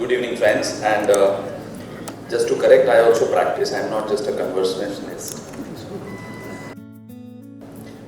Good evening, friends. And just to correct, I also practice. I'm not just a conversationalist.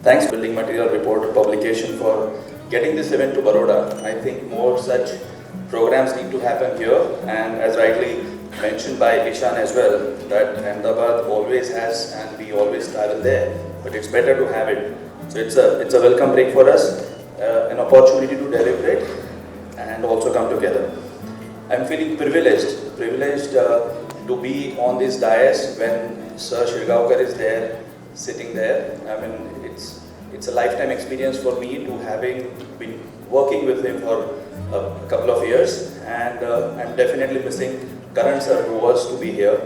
Thanks, Building Material Report publication, for getting this event to Baroda. I think more such programs need to happen here. And as rightly mentioned by Ishan as well, that Ahmedabad always has, and we always travel there. But it's better to have it. So it's a welcome break for us, an opportunity to deliberate and also come together. I'm feeling privileged to be on this dais when Sir Shirgaonkar is there, sitting there. I mean, it's a lifetime experience for me to having been working with him for a couple of years, and I'm definitely missing Karan sir, who was to be here.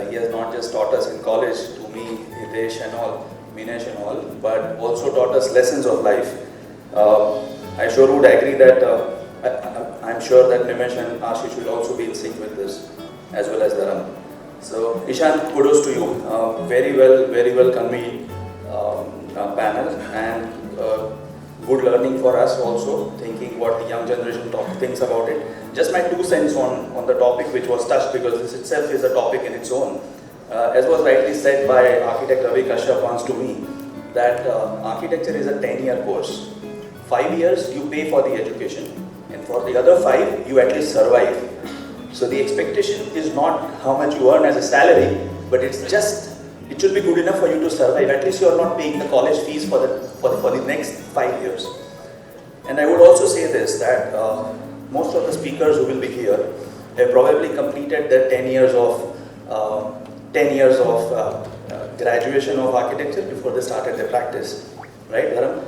He has not just taught us in college, to me, Hitesh and all, Minesh and all, but also taught us lessons of life. I sure would agree that I'm sure that Nimesh and Ashish will also be in sync with this, as well as Dharam. So, Ishan, kudos to you. Very well convened panel, and good learning for us also, thinking what the young generation thinks about it. Just my 2 cents on the topic which was touched, because this itself is a topic in its own. As was rightly said by architect Ravi Kashyap once to me, that architecture is a 10-year course. 5 years you pay for the education, and for the other 5 you at least survive. So the expectation is not how much you earn as a salary, but it should be good enough for you to survive. At least you are not paying the college fees for the next 5 years. And I would also say this, that most of the speakers who will be here have probably completed their 10 years of graduation of architecture before they started their practice. Right, Dharam?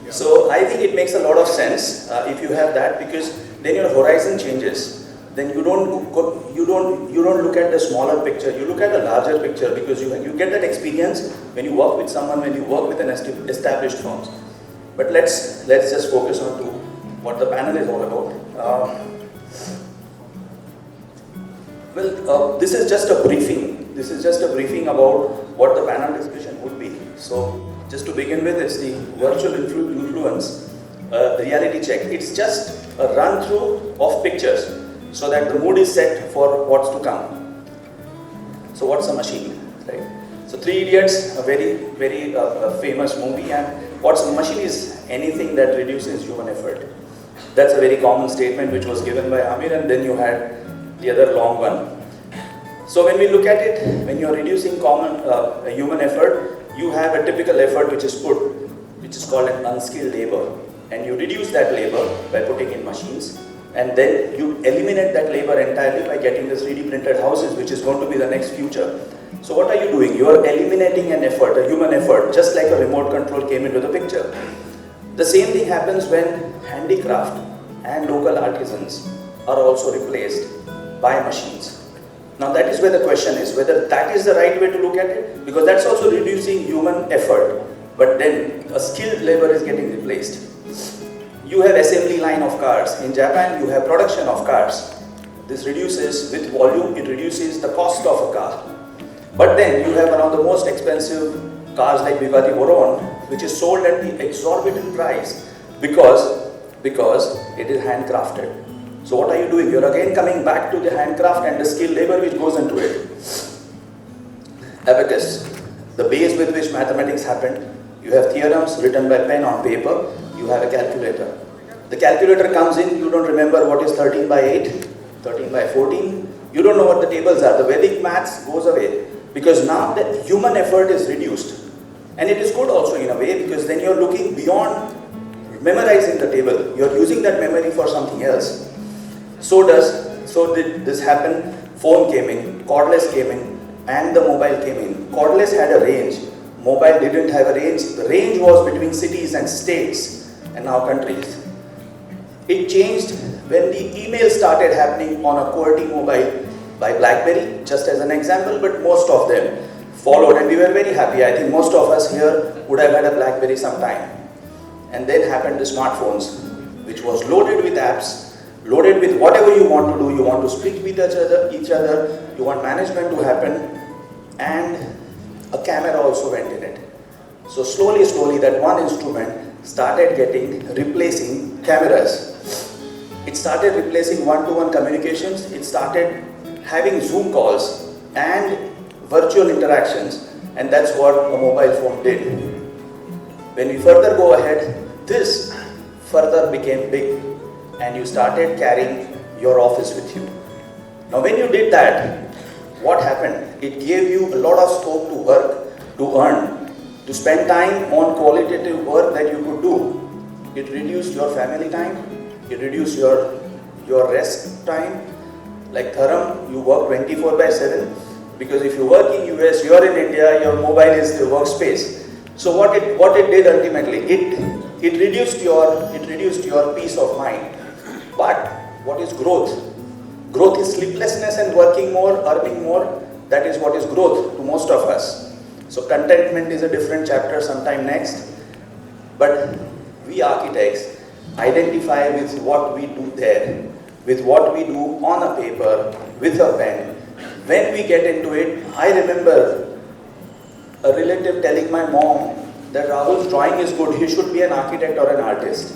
Yes. So I think it makes a lot of sense if you have that, because then your horizon changes. Then you don't look at the smaller picture, you look at the larger picture, because you get that experience when you work with someone, when you work with an established firms. But let's just focus on to what the panel is all about. This is just a briefing. This is just a briefing about what the panel discussion would be. So just to begin with, it's the virtual influence reality check. It's just a run through of pictures, so that the mood is set for what's to come. So what's a machine, right? So Three Idiots, a very famous movie, and what's a machine is anything that reduces human effort. That's a very common statement which was given by Amir, and then you had the other long one. So when we look at it, when you're reducing human effort, you have a typical effort which is called an unskilled labor, and you reduce that labor by putting in machines. And then you eliminate that labor entirely by getting the 3D printed houses, which is going to be the next future. So what are you doing? You are eliminating an effort, a human effort, just like a remote control came into the picture. The same thing happens when handicraft and local artisans are also replaced by machines. Now that is where the question is, whether that is the right way to look at it, because that's also reducing human effort, but then a skilled labor is getting replaced. You have assembly line of cars. In Japan, you have production of cars. This reduces, with volume, it reduces the cost of a car. But then you have one of the most expensive cars like Bugatti Veyron, which is sold at the exorbitant price because it is handcrafted. So what are you doing? You're again coming back to the handcraft and the skilled labor which goes into it. Abacus, the base with which mathematics happened. You have theorems written by pen on paper. You have a calculator. The calculator comes in, you don't remember what is 13 by 8, 13 by 14. You don't know what the tables are. The Vedic maths goes away, because now the human effort is reduced. And it is good also in a way, because then you're looking beyond memorizing the table. You're using that memory for something else. So did this happen. Phone came in, cordless came in, and the mobile came in. Cordless had a range. Mobile didn't have a range. The range was between cities and states, and now countries. It changed when the email started happening on a QWERTY mobile by BlackBerry, just as an example, but most of them followed, and we were very happy. I think most of us here would have had a BlackBerry sometime. And then happened the smartphones, which was loaded with apps, loaded with whatever you want to do. You want to speak with each other, you want management to happen, and a camera also went in it. So slowly that one instrument started replacing cameras. It started replacing one-to-one communications. It started having Zoom calls and virtual interactions, and that's what a mobile phone did. When we further go ahead, this further became big, and you started carrying your office with you. Now when you did that, what happened? It gave you a lot of scope to work, to earn, to spend time on qualitative work that you could do. It reduced your family time, it reduced your rest time. Like Dharam, you work 24/7, because if you work in US, you are in India, your mobile is the workspace. So what it did ultimately, it reduced your peace of mind. But what is growth? Growth is sleeplessness and working more, earning more. That is what is growth to most of us. So contentment is a different chapter sometime next. But we architects identify with what we do there, with what we do on a paper, with a pen. When we get into it, I remember a relative telling my mom that Rahul's drawing is good, he should be an architect or an artist.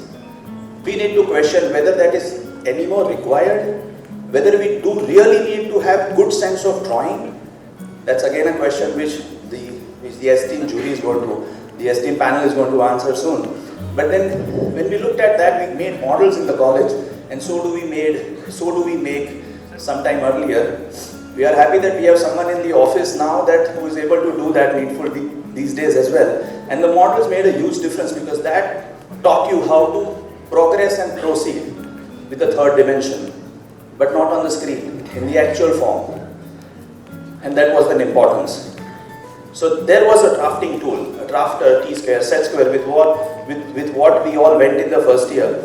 We need to question whether that is anymore required, whether we do really need to have good sense of drawing. That's again a question which the esteemed jury is going to, the esteemed panel is going to answer soon. But then when we looked at that, we made models in the college, and so do we make sometime earlier. We are happy that we have someone in the office now who is able to do that needful these days as well. And the models made a huge difference, because that taught you how to progress and proceed with the third dimension, but not on the screen, in the actual form. And that was the importance. So there was a drafting tool, a drafter, T-square, set square, with what we all went in the first year.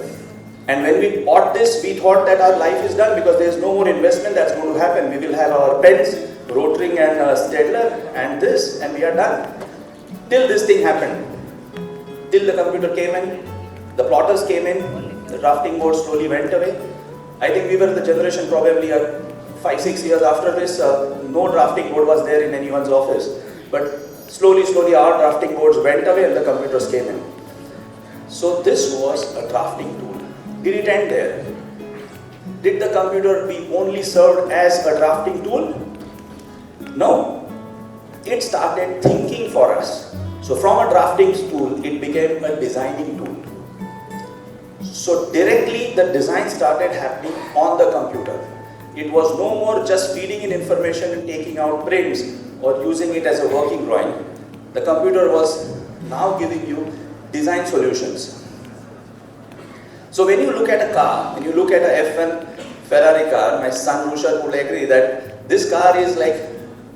And when we bought this, we thought that our life is done, because there is no more investment that's going to happen. We will have our pens, Rotring and Stedler, and this, and we are done. Till this thing happened. Till the computer came in, the plotters came in, the drafting board slowly went away. I think we were the generation probably 5-6 years after this, no drafting board was there in anyone's office. But slowly our drafting boards went away and the computers came in. So this was a drafting tool. Did it end there? Did the computer be only served as a drafting tool? No. It started thinking for us. So from a drafting tool, it became a designing tool. So directly the design started happening on the computer. It was no more just feeding in information and taking out prints or using it as a working drawing. The computer was now giving you design solutions. So when you look at a car, when you look at a F1 Ferrari car, my son Rushad would agree that this car is like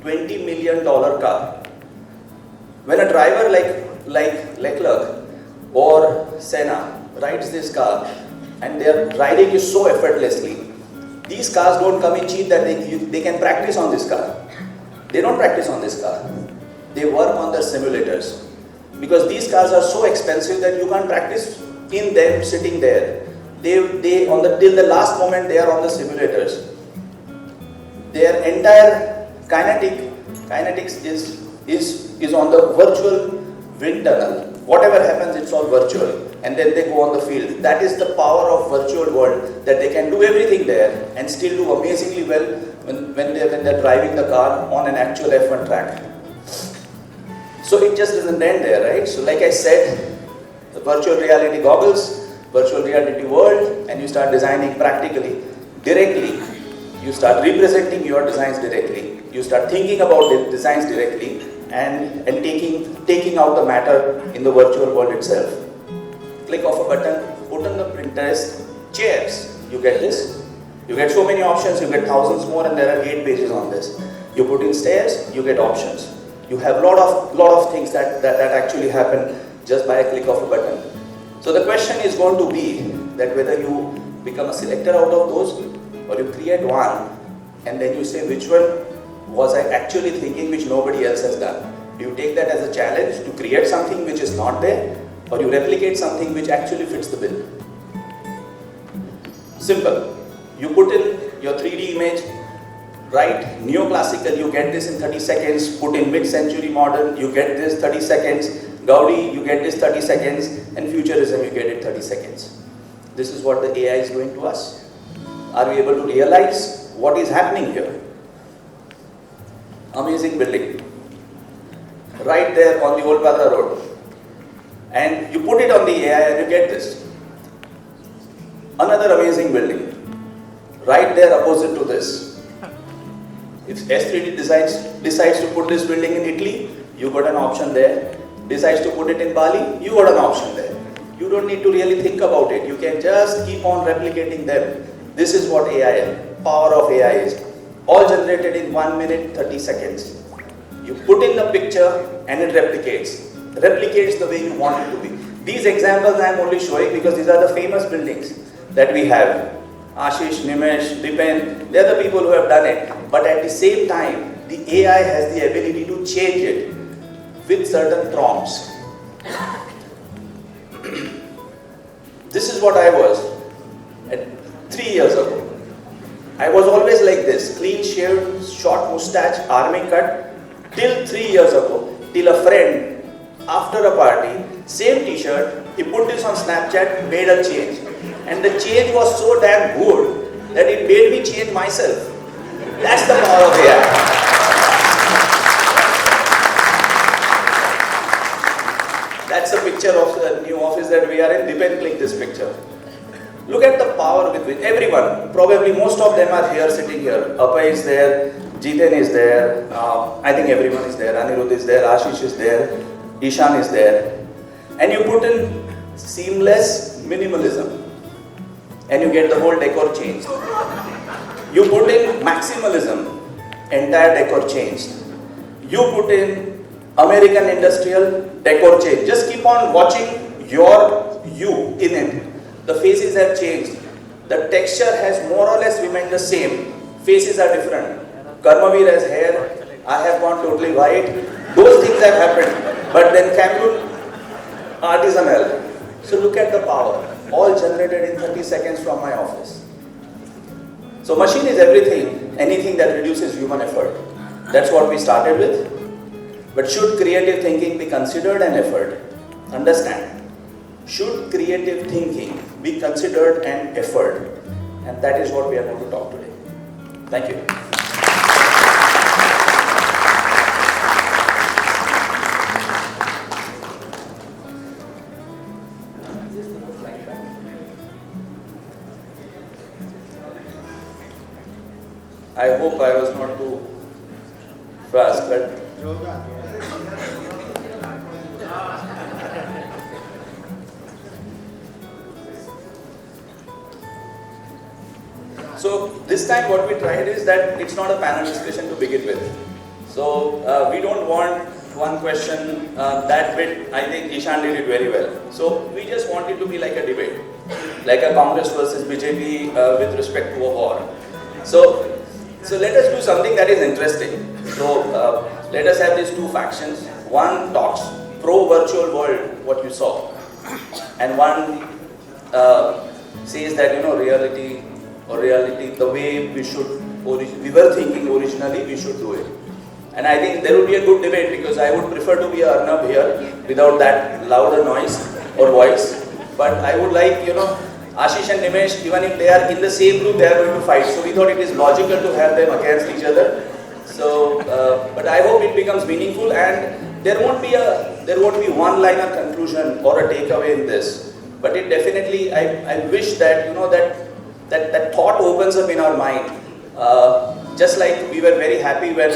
$20 million car. When a driver like Leclerc or Senna rides this car, and their riding is so effortlessly, these cars don't come in cheap that they can practice on this car. They don't practice on this car. They work on the simulators, because these cars are so expensive that you can't practice in them sitting there. Till the last moment they are on the simulators. Their entire kinetics is on the virtual wind tunnel. Whatever happens, it's all virtual, and then they go on the field. That is the power of virtual world, that they can do everything there and still do amazingly well when they're driving the car on an actual F1 track. So it just doesn't end there, right? So like I said, the virtual reality goggles, virtual reality world, and you start designing practically, directly. You start representing your designs directly. You start thinking about the designs directly and taking out the matter in the virtual world itself. Click of a button, put on the Pinterest chairs. You get this. You get so many options, you get thousands more, and there are 8 pages on this. You put in stairs, you get options. You have lot of things that actually happen just by a click of a button. So the question is going to be that whether you become a selector out of those, or you create one and then you say which one was I actually thinking which nobody else has done. Do you take that as a challenge to create something which is not there, or you replicate something which actually fits the bill? Simple. You put in your 3D image, write neoclassical, you get this in 30 seconds, put in mid-century modern, you get this 30 seconds, Gaudi, you get this 30 seconds, and futurism, you get it 30 seconds. This is what the AI is doing to us. Are we able to realize what is happening here? Amazing building. Right there on the Old Padra Road. And you put it on the AI and you get this. Another amazing building. Right there opposite to this. If S3D decides to put this building in Italy, you got an option there. Decides to put it in Bali, you got an option there. You don't need to really think about it. You can just keep on replicating them. This is what AI, power of AI is. All generated in 1 minute, 30 seconds. You put in the picture and it replicates. Replicates the way you want it to be. These examples I am only showing because these are the famous buildings that we have. Ashish, Nimesh, Dipen, they are the people who have done it. But at the same time, the AI has the ability to change it with certain prompts. This is what I was 3 years ago. I was always like this, clean shaved, short moustache, army cut, till 3 years ago, till a friend, after a party, same t-shirt, he put this on Snapchat, made a change. And the change was so damn good that it made me change myself. That's the power of AI. That's a picture of the new office that we are in. Dipen click this picture. Look at the power with which everyone, probably most of them are here, sitting here. Appa is there, Jiten is there, I think everyone is there, Anirudh is there, Ashish is there, Ishan is there. And you put in seamless minimalism and you get the whole decor changed. You put in maximalism, entire decor changed. You put in American industrial, decor change. Just keep on watching you in it. The faces have changed. The texture has more or less remained the same. Faces are different. Karmavir has hair. I have gone totally white. Those things have happened. But then Cameroon, artisanal. So look at the power. All generated in 30 seconds from my office. So machine is everything. Anything that reduces human effort. That's what we started with. But should creative thinking be considered an effort? Understand. Should creative thinking be considered an effort? And that is what we are going to talk today. Thank you. I hope I was not too fast, but so this time what we tried is that it's not a panel discussion to begin with. So we don't want one question, that bit, I think Ishan did it very well. So we just want it to be like a debate, like a Congress versus BJP with respect to a war. So let us do something that is interesting. So let us have these two factions. One talks pro-virtual world, what you saw, and one says that, you know, reality, the way we were thinking originally, we should do it. And I think there would be a good debate because I would prefer to be Arnab here without that louder noise or voice. But I would like, you know, Ashish and Nimesh, even if they are in the same group, they are going to fight. So we thought it is logical to have them against each other. So, but I hope it becomes meaningful and there won't be one-liner conclusion or a takeaway in this. But it definitely, I wish that, you know, that thought opens up in our mind. Just like we were very happy when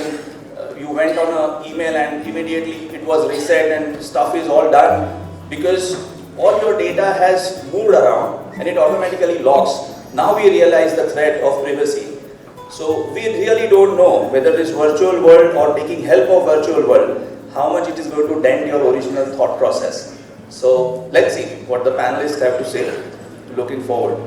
you went on an email and immediately it was reset and stuff is all done, because all your data has moved around and it automatically locks. Now we realize the threat of privacy. So we really don't know whether this virtual world or taking help of virtual world, how much it is going to dent your original thought process. So let's see what the panelists have to say. Looking forward.